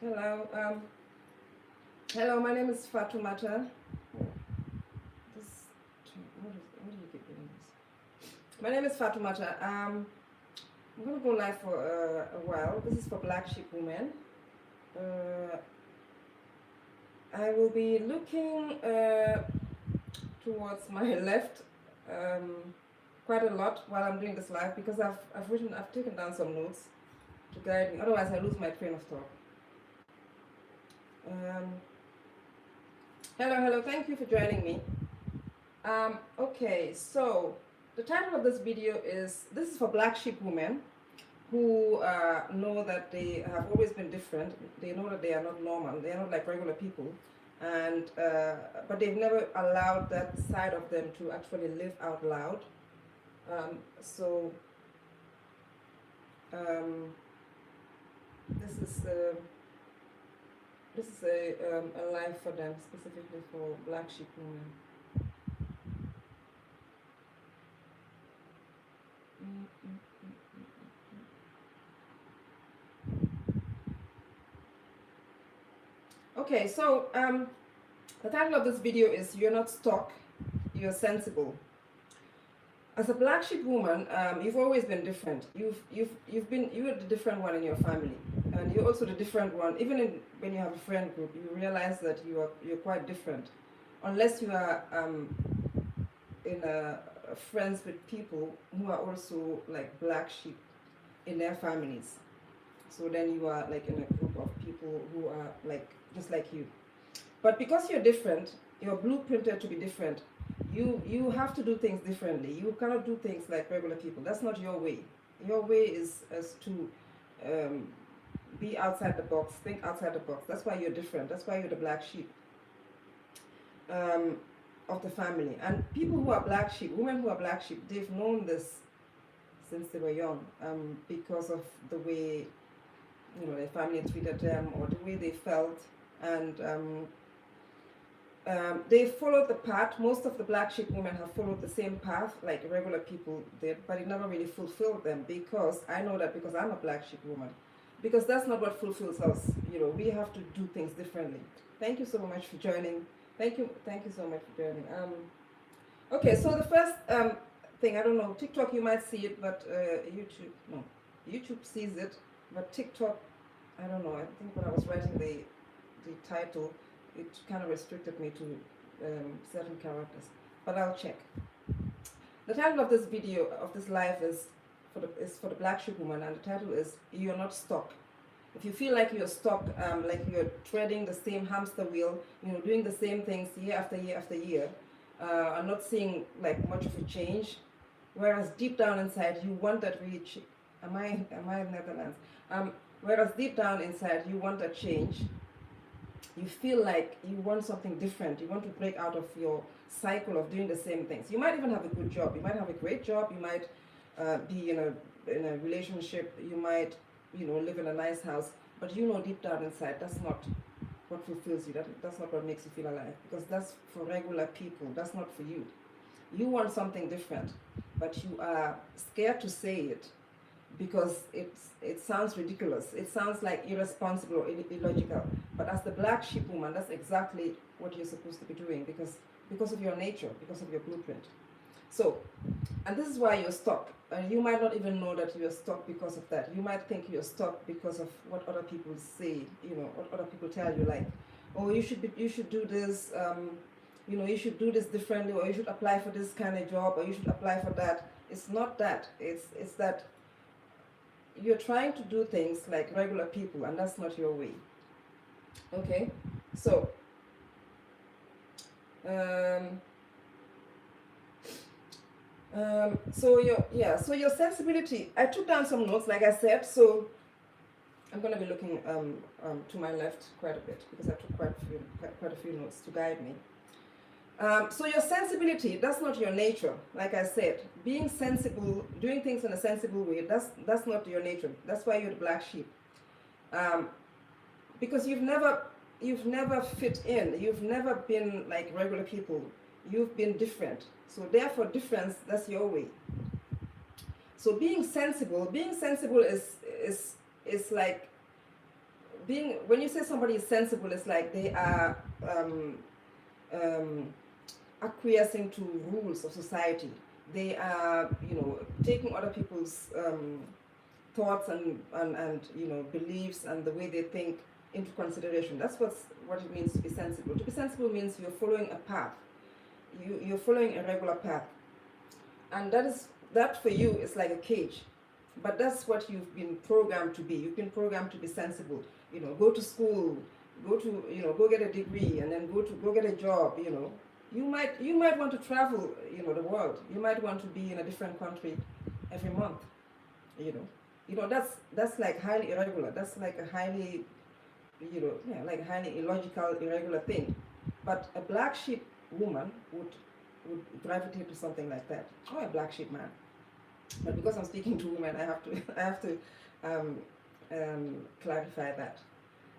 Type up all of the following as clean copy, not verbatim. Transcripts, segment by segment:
Hello. Hello. My name is Fatumata. This. What do you keep doing this? My name is Fatumata. I'm gonna go live for a while. This is for Black Sheep Women. I will be looking towards my left quite a lot while I'm doing this live because I've taken down some notes to guide me. Otherwise, I lose my train of thought. Um, hello. Thank you for joining me. Okay, so the title of this video is, this is for Black Sheep Women who know that they have always been different. They know that they are not normal. They are not like regular people, and but they've never allowed that side of them to actually live out loud. So this is a life for them, specifically for Black Sheep Women. Okay, so the title of this video is "You're Not Stuck, You're Sensible." As a Black Sheep woman, you've always been different. You're the different one in your family, and you're also the different one. Even when you have a friend group, you realize that you're quite different, unless you are in friends with people who are also like Black sheep in their families. So then you are like in a group of people who are like just like you. But because you're different, you're blueprinted to be different. You have to do things differently. You cannot do things like regular people. That's not your way. Your way is to be outside the box, think outside the box. That's why you're different. That's why you're the Black sheep of the family. And people who are Black sheep, women who are Black sheep, they've known this since they were young, because of the way their family treated them or the way they felt, and they followed the path. Most of the Black sheep women have followed the same path like regular people did, but it never really fulfilled them, because I know that because I'm a Black sheep woman, because that's not what fulfills us. We have to do things differently. Thank you so much for joining. Thank you so much for joining. Okay, so the first thing, I don't know, TikTok you might see it, but YouTube sees it, but TikTok, I don't know. I think when I was writing the title, it kind of restricted me to certain characters, but I'll check. The title of this video, of this live, is for the Black sheep woman, and the title is "You're Not Stuck." If you feel like you're stuck, like you're treading the same hamster wheel, doing the same things year after year after year, and not seeing like much of a change, whereas deep down inside you want that really. Am I in Netherlands? Whereas deep down inside you want a change. You feel like you want something different. You want to break out of your cycle of doing the same things. You might even have a good job. You might have a great job. You might be in a relationship. You might live in a nice house. But deep down inside, that's not what fulfills you. That's not what makes you feel alive. Because that's for regular people. That's not for you. You want something different, but you are scared to say it, because it sounds ridiculous. It sounds like irresponsible or illogical. But as the Black sheep woman, that's exactly what you're supposed to be doing, because of your nature, because of your blueprint. So, and this is why you're stuck. And you might not even know that you're stuck because of that. You might think you're stuck because of what other people say, what other people tell you, like, oh, you should do this, you should do this differently, or you should apply for this kind of job, or you should apply for that. It's not that. It's that you're trying to do things like regular people, and that's not your way. Okay, so so your sensibility. I took down some notes, like I said, so I'm going to be looking to my left quite a bit, because I took quite a few notes to guide me. So your sensibility, that's not your nature. Like I said, being sensible, doing things in a sensible way, that's not your nature. That's why you're the Black sheep. Because you've never fit in. You've never been like regular people. You've been different. So therefore, difference, that's your way. So being sensible is like when you say somebody is sensible, it's like they are um, acquiescing to rules of society. They are, taking other people's thoughts and beliefs and the way they think into consideration. That's what it means to be sensible. To be sensible means you're following a path. You're following a regular path, and that for you is like a cage. But that's what you've been programmed to be. You've been programmed to be sensible. Go to school, go get a degree, and then go get a job. You might want to travel, the world. You might want to be in a different country every month. That's like highly irregular. That's like a highly, like highly illogical, irregular thing. But a black sheep woman would gravitate to something like that, or a black sheep man. But because I'm speaking to women, I have to clarify that.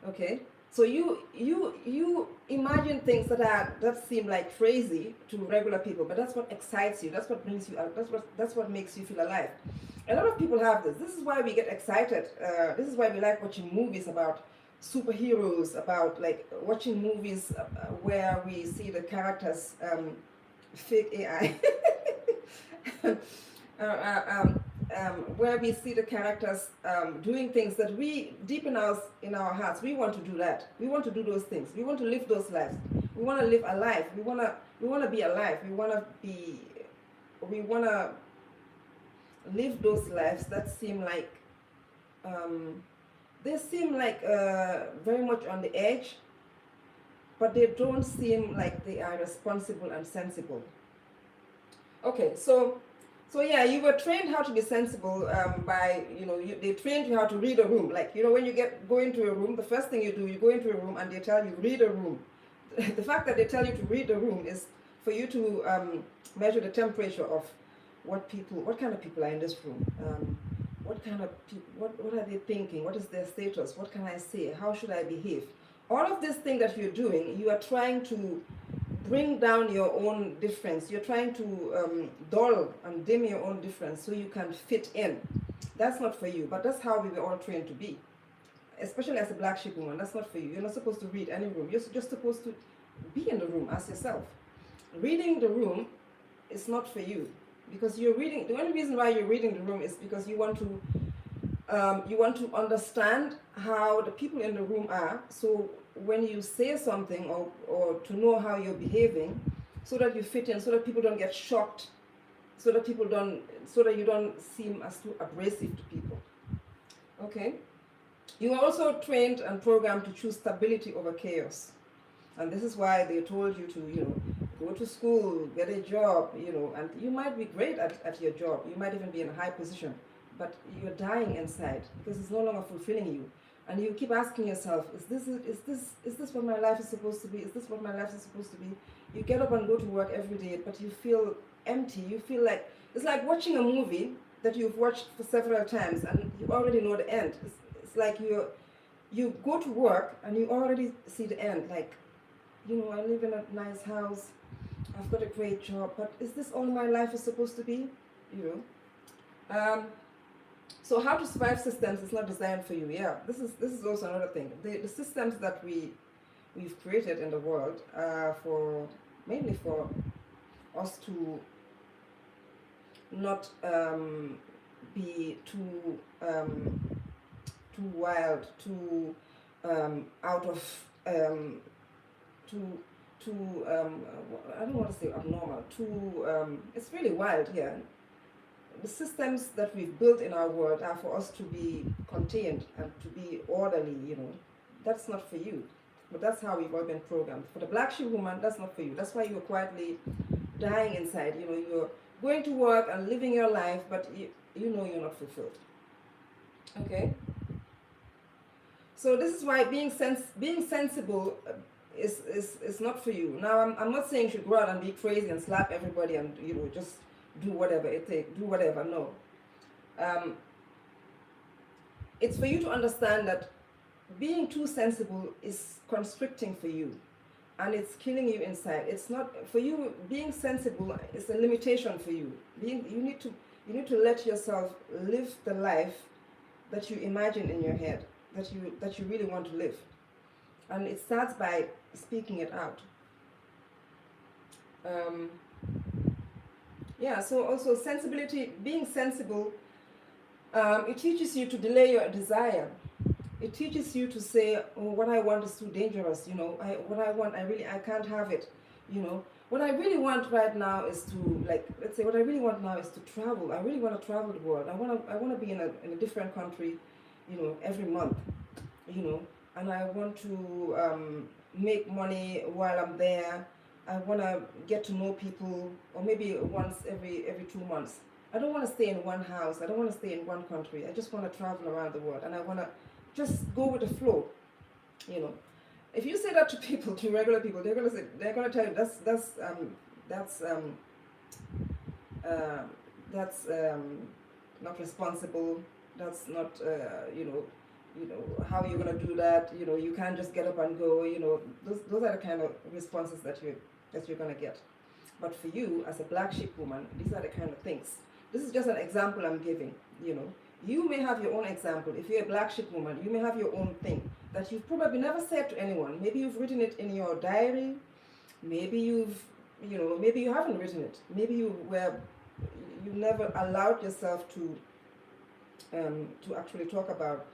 Okay. So you imagine things that seem like crazy to regular people, but that's what excites you. That's what brings you out. That's what makes you feel alive. A lot of people have this. This is why we get excited. This is why we like watching movies about superheroes, about like watching movies where we see the characters fake AI. Where we see the characters doing things that we, deep in our hearts, we want to do that. We want to do those things. We want to live those lives. We want to live a life. We want to be alive. We want to live those lives that seem like very much on the edge, but they don't seem like they are responsible and sensible. Okay, so yeah, you were trained how to be sensible by, they trained you how to read a room. Like, when you go into a room, the first thing you do, you go into a room and they tell you, read a room. The fact that they tell you to read a room is for you to measure the temperature of what kind of people are in this room. What kind of people, what are they thinking? What is their status? What can I say? How should I behave? All of this thing that you're doing, you are trying to bring down your own difference. You're trying to dull and dim your own difference so you can fit in. That's not for you, but that's how we were all trained to be. Especially as a black sheep woman, that's not for you. You're not supposed to read any room. You're just supposed to be in the room as yourself. Reading the room is not for you, because you're reading. The only reason why you're reading the room is because you want to understand how the people in the room are. So when you say something or to know how you're behaving, so that you fit in, so that people don't get shocked, so that you don't seem as too abrasive to people. Okay. You are also trained and programmed to choose stability over chaos. And this is why they told you to, go to school, get a job, and you might be great at your job. You might even be in a high position, but you're dying inside because it's no longer fulfilling you. And you keep asking yourself, is this what my life is supposed to be? Is this what my life is supposed to be? You get up and go to work every day, but you feel empty. You feel like, it's like watching a movie that you've watched for several times and you already know the end. It's like you go to work and you already see the end. Like, I live in a nice house, I've got a great job, but is this all my life is supposed to be? So how to survive systems is not designed for you. Yeah, this is also another thing. The systems that we've created in the world are mainly for us to not be too wild, too out of I don't want to say abnormal, it's really wild here. The systems that we've built in our world are for us to be contained and to be orderly, That's not for you. But that's how we've all been programmed. For the black sheep woman, that's not for you. That's why you're quietly dying inside. You're going to work and living your life, but you're not fulfilled. Okay? So this is why being sensible is not for you. Now, I'm not saying you should go out and be crazy and slap everybody and, just do whatever it takes, do whatever, no. It's for you to understand that being too sensible is constricting for you and it's killing you inside. It's not, for you, being sensible is a limitation for you. You need to let yourself live the life that you imagine in your head. that you really want to live. And it starts by speaking it out. Um, yeah, so also sensibility, being sensible, it teaches you to delay your desire. It teaches you to say, oh, what I want is too dangerous, what I want, I can't have it, what I really want right now is to, like, let's say what I really want now is to travel. I really want to travel the world. I want to be in a different country, every month, and I want to make money while I'm there. I want to get to know people, or maybe once every 2 months. I don't want to stay in one house. I don't want to stay in one country. I just want to travel around the world, and I want to just go with the flow. If you say that to people, to regular people, they're gonna tell you uh, that's not responsible. That's not how you're gonna do that. You can't just get up and go. Those are the kind of responses that you're gonna get. But for you, as a black sheep woman, these are the kind of things. This is just an example I'm giving. You may have your own example. If you're a black sheep woman, you may have your own thing that you've probably never said to anyone. Maybe you've written it in your diary. Maybe maybe you haven't written it. Maybe you never allowed yourself to actually talk about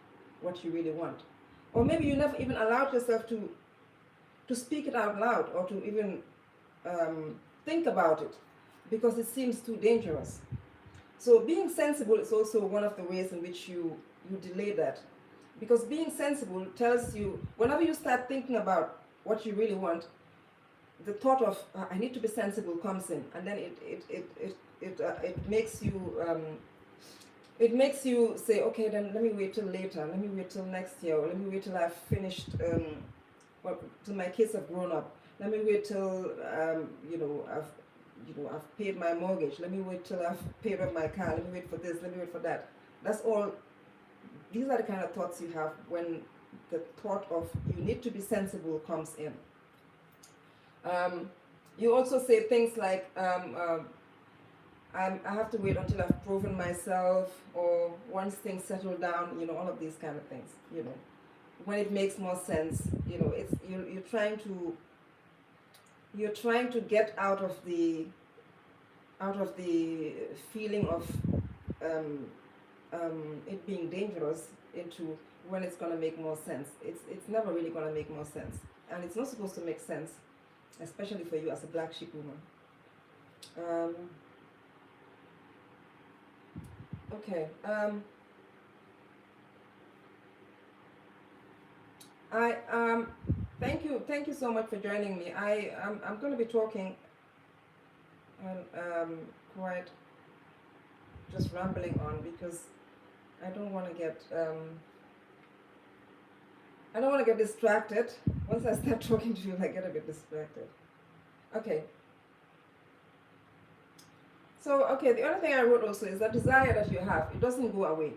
what you really want. Or maybe you never even allowed yourself to speak it out loud, or to even think about it, because it seems too dangerous. So being sensible is also one of the ways in which you delay that. Because being sensible tells you, whenever you start thinking about what you really want, the thought of I need to be sensible comes in, and then it makes you say, okay, then let me wait till later, let me wait till next year, or let me wait till I've finished, till my kids have grown up. Let me wait till I've paid my mortgage. Let me wait till I've paid off my car. Let me wait for this. Let me wait for that. That's all. These are the kind of thoughts you have when the thought of you need to be sensible comes in. You also say things like, I have to wait until I've proven myself, or once things settle down, all of these kind of things, when it makes more sense, it's you're trying to get out of the feeling of it being dangerous into when it's going to make more sense. It's never really going to make more sense, and it's not supposed to make sense, especially for you as a black sheep woman. Okay. Thank you so much for joining me. I'm going to be talking and quite just rambling on, because I don't want to get distracted. Once I start talking to you, I get a bit distracted. Okay. So, the other thing I wrote also is that desire that you have, it doesn't go away.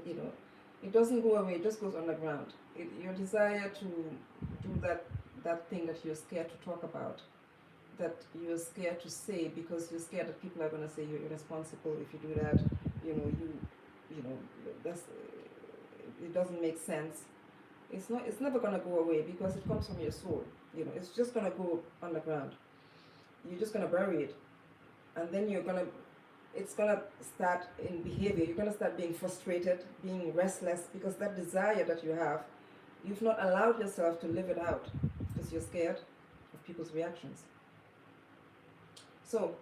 It doesn't go away, it just goes underground. Your desire to do that thing that you're scared to talk about, that you're scared to say, because you're scared that people are going to say you're irresponsible if you do that. It doesn't make sense. It's never going to go away, because it comes from your soul. It's just going to go underground. You're just going to bury it, and then it's going to start in behavior. You're going to start being frustrated, being restless, because that desire that you have, you've not allowed yourself to live it out, because you're scared of people's reactions. So,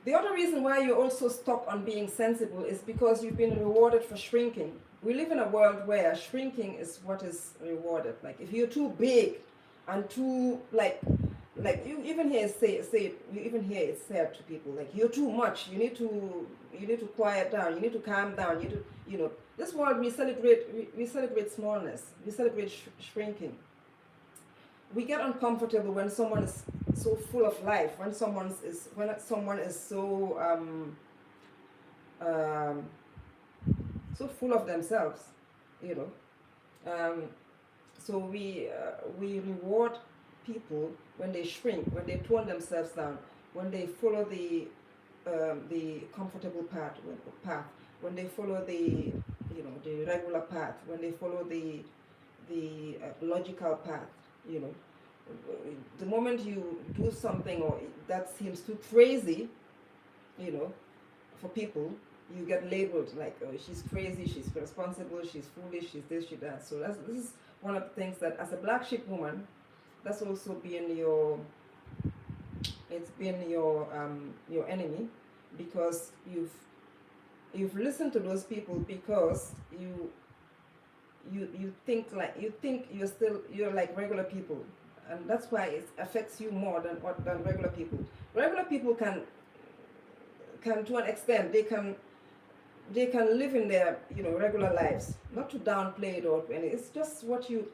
the other reason why you're also stuck on being sensible is because you've been rewarded for shrinking. We live in a world where shrinking is what is rewarded. Like, if you're too big and too, like you even hear it said to people, like, you're too much, you need to quiet down, you need to calm down, this world, we celebrate smallness, we celebrate shrinking. We get uncomfortable when someone is so full of life, when someone is so so full of themselves, so we reward people when they shrink, when they tone themselves down, when they follow the comfortable path, when they follow the, the regular path, when they follow the logical path, you know, the moment you do something or that seems too crazy, you know, for people, you get labeled like, oh, she's crazy, she's irresponsible, she's foolish, she's this, she's that. So this is one of the things that, as a black sheep woman, that's also been it's been your enemy, because you've listened to those people because you think you're like regular people, and that's why it affects you more than regular people. Regular people can to an extent, they can live in their regular lives, not to downplay it, or and it's just what you.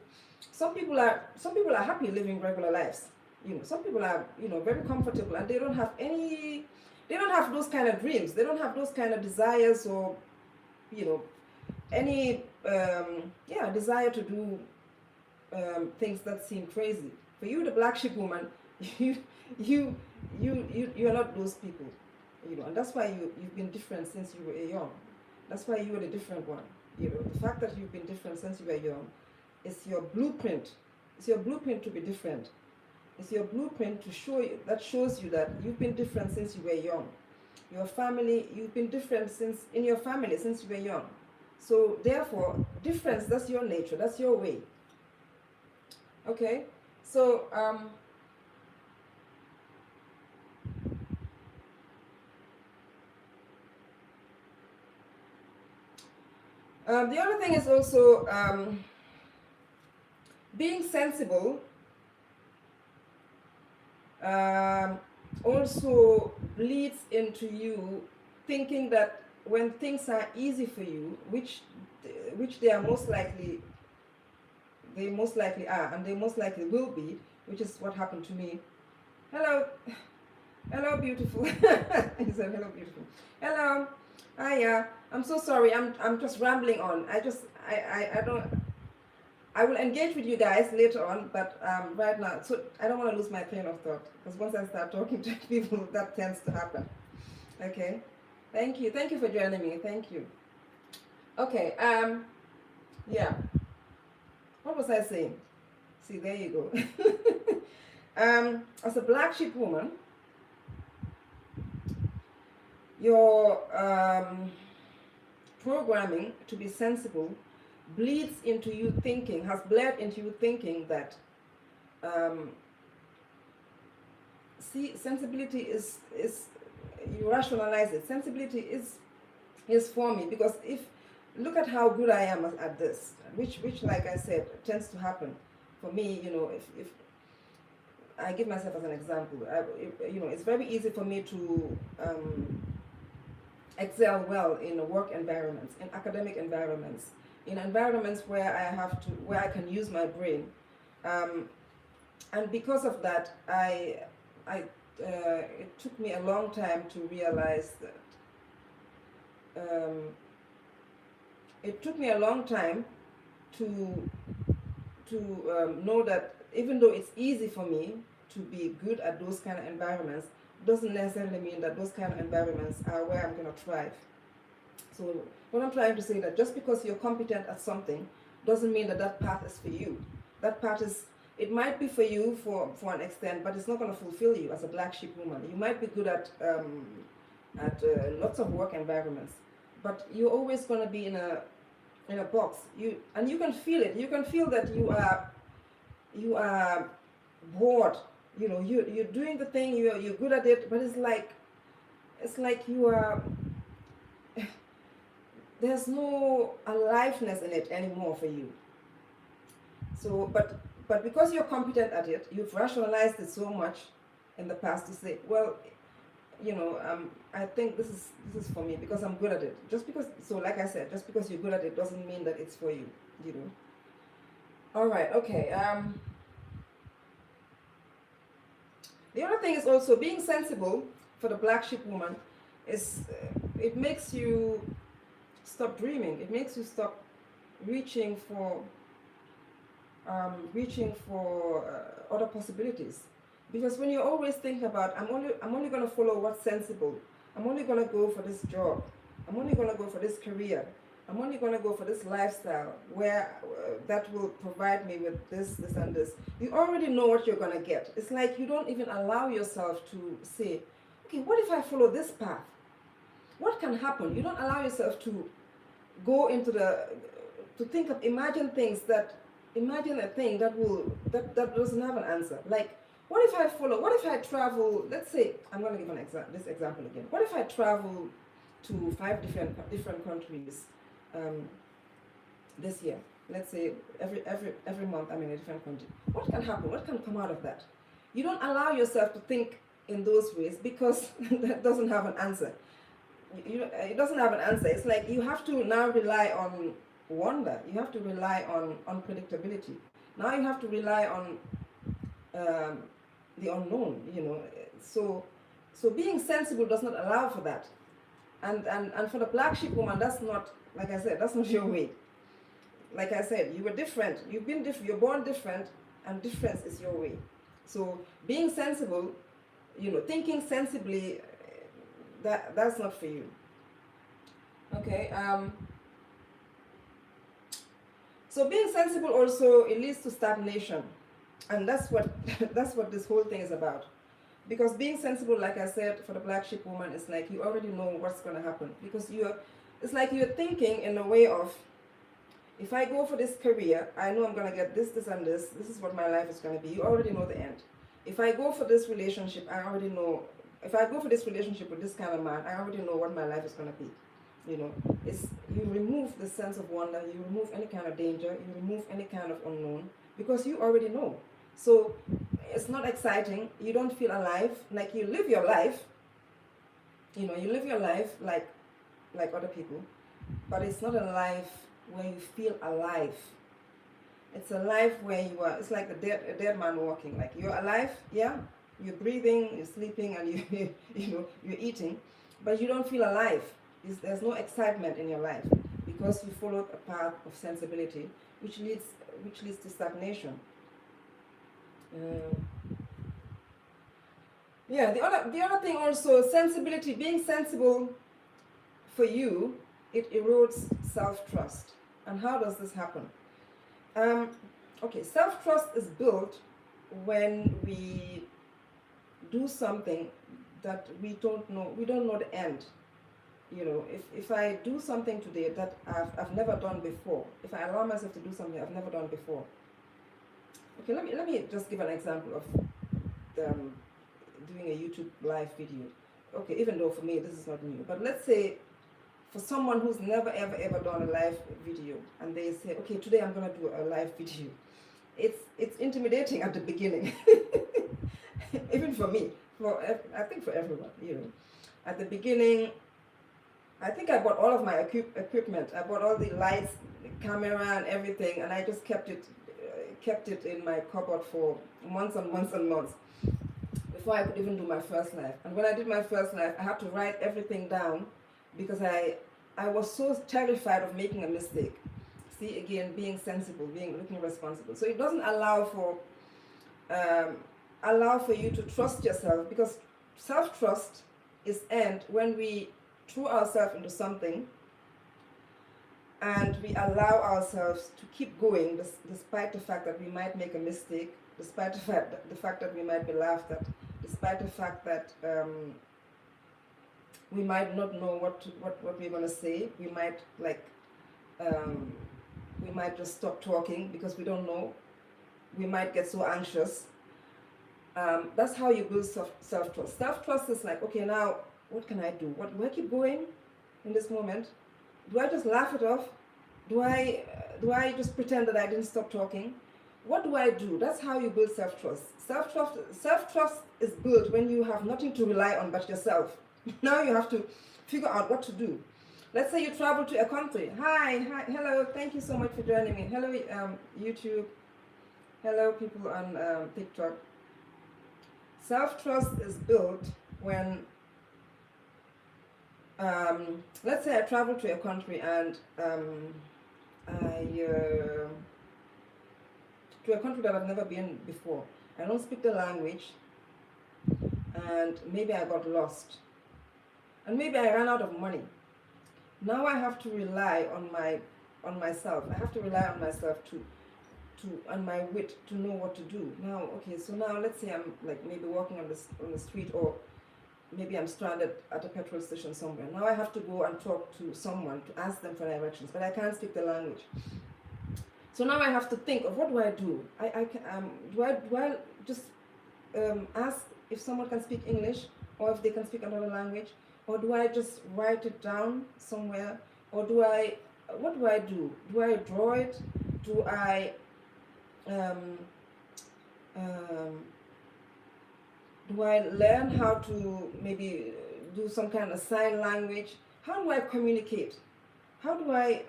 Some people are happy living regular lives. Some people are very comfortable, and they don't have those kind of dreams. They don't have those kind of desires, or any desire to do things that seem crazy. For you, the black sheep woman, you're not those people. And that's why you've been different since you were young. That's why you are the different one. The fact that you've been different since you were young is your blueprint. It's your blueprint to be different. It's your blueprint to shows you that you've been different since you were young. Your family, you've been different in your family since you were young. So therefore, difference, that's your nature, that's your way. Okay? So the other thing is also being sensible also bleeds into you thinking that when things are easy for you, which they most likely are, and they most likely will be, which is what happened to me. Hello beautiful. He said hello beautiful. Hello. Hiya. I'm so sorry, I'm just rambling on. I will engage with you guys later on, but right now, so I don't want to lose my train of thought, because once I start talking to people, that tends to happen. Okay, thank you for joining me. Thank you. Okay, yeah. What was I saying? See, there you go. As a black sheep woman, your programming to be sensible bleeds into you thinking, has bled into you thinking that sensibility is you rationalize it. Sensibility is for me, because look at how good I am at this, which like I said tends to happen for me. If I give myself as an example, it's very easy for me to excel well in work environments, in academic environments, in environments where I can use my brain, and because of that, it took me a long time to realize that. It took me a long time to know that even though it's easy for me to be good at those kind of environments, doesn't necessarily mean that those kind of environments are where I'm going to thrive. So what I'm trying to say, that just because you're competent at something doesn't mean that path is for you. That path it might be for you for an extent, but it's not going to fulfill you as a black sheep woman. You might be good at lots of work environments, but you're always going to be in a box. You can feel it. You can feel that you are bored. You're doing the thing. You're good at it, but it's like you are. There's no aliveness in it anymore for you. So, but because you're competent at it, you've rationalized it so much in the past to say, well, I think this is for me because I'm good at it. Like I said, just because you're good at it doesn't mean that it's for you. All right. Okay. The other thing is also being sensible for the black sheep woman is it makes you stop dreaming. It makes you stop reaching for other possibilities. Because when you always think about, I'm only going to follow what's sensible. I'm only going to go for this job. I'm only going to go for this career. I'm only going to go for this lifestyle where that will provide me with this, this, and this. You already know what you're going to get. It's like you don't even allow yourself to say, okay, what if I follow this path? What can happen? You don't allow yourself to go into to think of, imagine a thing that doesn't have an answer. Like, what if I travel, let's say, I'm going to give this example again. What if I travel to 5 different countries this year? Let's say every month I'm in a different country. What can happen? What can come out of that? You don't allow yourself to think in those ways because that doesn't have an answer. It doesn't have an answer. It's like you have to now rely on wonder. You have to rely on unpredictability. Now you have to rely on the unknown. So being sensible does not allow for that. And for the black sheep woman, that's not, like I said, that's not your way. Like I said, you were different. You've been different. You're born different, and difference is your way. So being sensible, thinking sensibly, that's not for you. Okay. So being sensible also, it leads to stagnation, and that's what that's what this whole thing is about. Because being sensible, like I said, for the black sheep woman, it's like you already know what's going to happen. Because it's like you're thinking in a way of, if I go for this career, I know I'm going to get this, this, and this. This is what my life is going to be. You already know the end. If I go for this relationship, I already know. If I go for this relationship with this kind of man, I already know what my life is going to be. You remove the sense of wonder. You remove any kind of danger. You remove any kind of unknown because you already know. So it's not exciting. You don't feel alive. Like you live your life. You live your life like other people, but it's not a life where you feel alive. It's a life where you are. It's like a dead man walking. Like you're alive, yeah. You're breathing, you're sleeping, and you're eating, but you don't feel alive. There's no excitement in your life because you followed a path of sensibility, which leads to stagnation. The other thing also, sensibility, being sensible for you, it erodes self-trust. And how does this happen? Okay, self-trust is built when we do something that we don't know the end. If I do something today that I've never done before, if I allow myself to do something I've never done before. Okay, let me just give an example of doing a YouTube live video. Okay, even though for me this is not new, but let's say for someone who's never ever done a live video and they say, okay, today I'm gonna do a live video. It's intimidating at the beginning. Even for me, I think for everyone, at the beginning, I think I bought all of my equipment. I bought all the lights, the camera, and everything, and I just kept it in my cupboard for months and months and months before I could even do my first live. And when I did my first live, I had to write everything down because I was so terrified of making a mistake. See, again, being sensible, looking responsible. So it doesn't allow for you to trust yourself, because self-trust is earned when we throw ourselves into something and we allow ourselves to keep going despite the fact that we might make a mistake, despite the fact that we might be laughed at, despite the fact that we might not know what we're going to say. We might we might just stop talking because we don't know. We might get so anxious. That's how you build self-trust. Self-trust is like, okay, now what can I do? Do I keep going in this moment? Do I just laugh it off? Do I just pretend that I didn't stop talking? What do I do? That's how you build self-trust. Self-trust is built when you have nothing to rely on but yourself. Now you have to figure out what to do. Let's say you travel to a country. Hi, hello, thank you so much for joining me. Hello, YouTube. Hello, people on TikTok. Self-trust is built when, let's say I travel to a country and to a country that I've never been before. I don't speak the language. and maybe I got lost, and maybe I ran out of money. Now I have to rely on myself. I have to rely on myself on my wit to know what to do. Now, okay, so now let's say I'm like maybe walking on the street, or maybe I'm stranded at a petrol station somewhere. Now I have to go and talk to someone to ask them for directions, but I can't speak the language. So now I have to think of what do I do? Do I just ask if someone can speak English, or if they can speak another language, or do I just write it down somewhere, or what do I do? Do I draw it? Do I um, um, do I learn how to maybe do some kind of sign language? How do I communicate? How do I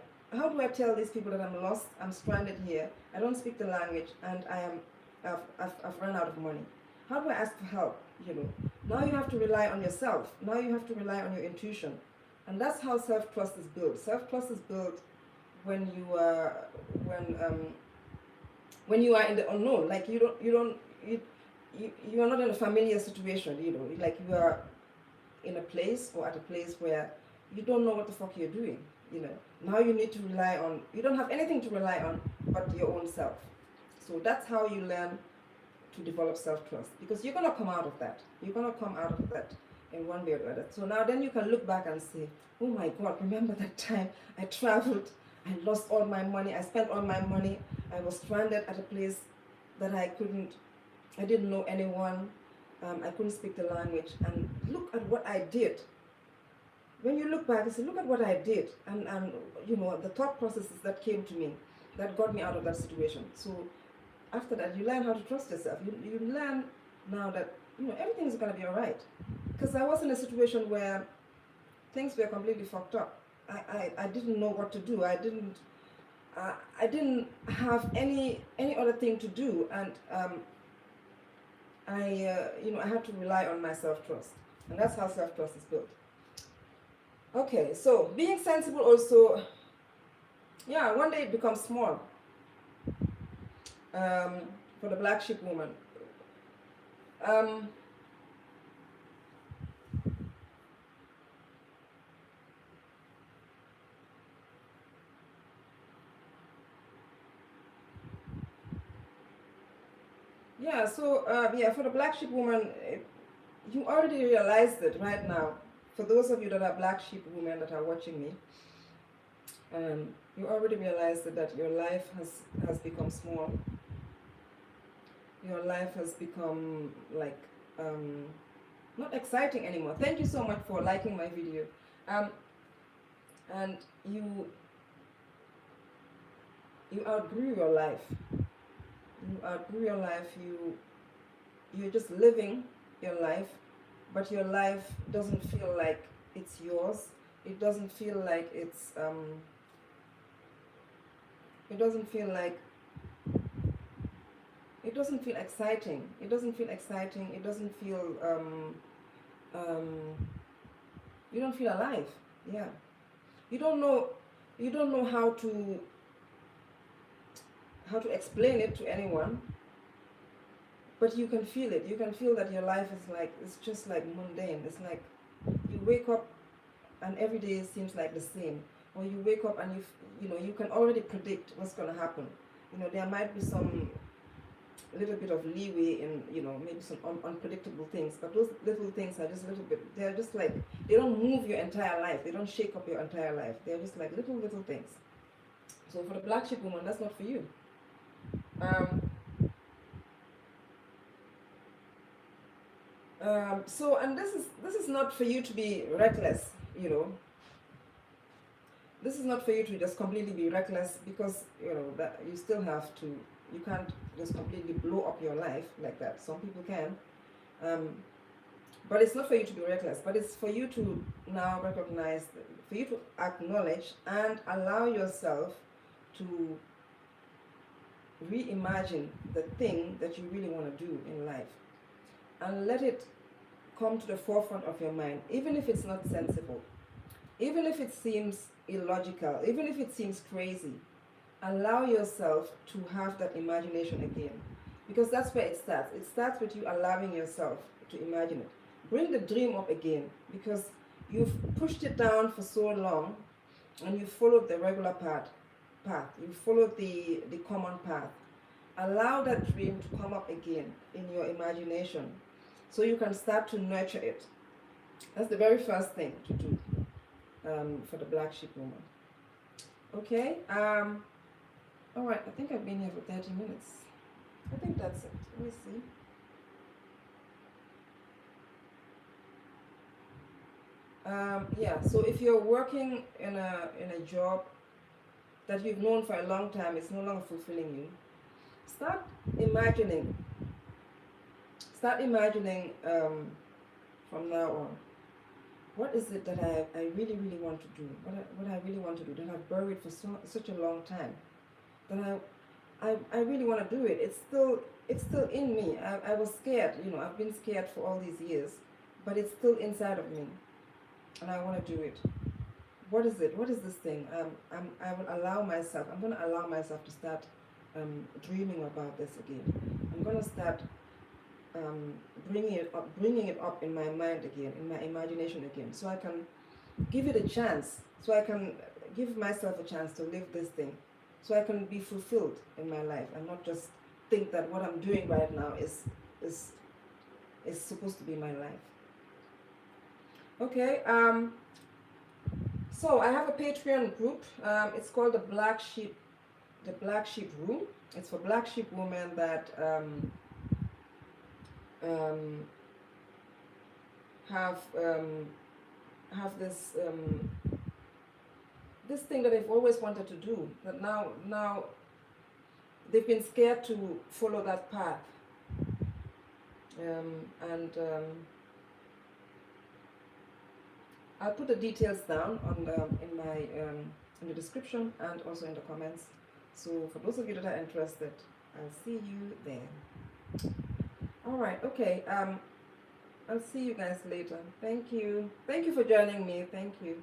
tell these people that I'm lost, I'm stranded here, I don't speak the language, and I've run out of money? How do I ask for help? Now you have to rely on yourself. Now you have to rely on your intuition, and that's how self-trust is built. Self-trust is built when you are in the unknown. Like you are not in a familiar situation. Like you are in a place, or at a place where you don't know what the fuck you're doing. Now you need to rely on. You don't have anything to rely on but your own self. So that's how you learn to develop self-trust, because you're going to come out of that. You're going to come out of that in one way or the other. So now then you can look back and say, oh my God, remember that time I traveled, I lost all my money, I spent all my money, I was stranded at a place that I didn't know anyone, I couldn't speak the language, and look at what I did. When you look back, you say, look at what I did, and the thought processes that came to me, that got me out of that situation. So after that, you learn how to trust yourself. You learn now that everything's gonna be all right. Because I was in a situation where things were completely fucked up. I didn't know what to do. I didn't have any other thing to do, and I had to rely on my self-trust, and that's how self-trust is built. Okay, so being sensible also, one day it becomes small. For the black sheep woman. For the black sheep woman, you already realized it right now. For those of you that are black sheep women that are watching me, you already realized that your life has become small. Your life has become like not exciting anymore. Thank you so much for liking my video. And you outgrew your life. You outgrew your life. You're just living your life, but your life doesn't feel like it's yours. It doesn't feel like it's it doesn't feel exciting. It doesn't feel exciting. It doesn't feel you don't feel alive. Yeah. You don't know how to explain it to anyone, but you can feel it. You can feel that your life is it's just like mundane. It's like you wake up and every day seems like the same, or you wake up and you can already predict what's going to happen. There might be some little bit of leeway in maybe some unpredictable things, but those little things are just a little bit. They're just like, they don't move your entire life. They don't shake up your entire life. They're just like little things. So for the black sheep woman, that's not for you. And this is not for you to be reckless. This is not for you to just completely be reckless, because that you still have to. You can't just completely blow up your life like that. Some people can, but it's not for you to be reckless. But it's for you to now recognize, for you to acknowledge and allow yourself to reimagine the thing that you really want to do in life, and let it come to the forefront of your mind, even if it's not sensible, even if it seems illogical, even if it seems crazy. Allow yourself to have that imagination again. because that's where it starts. It starts with you allowing yourself to imagine it. Bring the dream up again, because you've pushed it down for so long, and you followed the regular path. You followed the common path. Allow that dream to come up again in your imagination, so you can start to nurture it. That's the very first thing to do for the black sheep woman. Okay. All right. I think I've been here for 30 minutes. I think that's it. Let me see. Yeah. So if you're working in a job that you've known for a long time, it's no longer fulfilling you. Start imagining. Start imagining from now on. What is it that I really, really want to do? What I really want to do, that I've buried for such a long time, that I really want to do it. It's still in me. I was scared, I've been scared for all these years, but it's still inside of me, and I want to do it. What is it? What is this thing? I'm going to allow myself to start dreaming about this again. I'm going to start bringing it up in my mind again, in my imagination again, so I can give it a chance, so I can give myself a chance to live this thing, so I can be fulfilled in my life, and not just think that what I'm doing right now is supposed to be my life. Okay. So I have a Patreon group. It's called the Black Sheep Room. It's for black sheep women that have this this thing that they've always wanted to do, that now they've been scared to follow that path, and I'll put the details down on in the description and also in the comments. So for those of you that are interested, I'll see you there. All right. Okay. I'll see you guys later. Thank you for joining me. Thank you.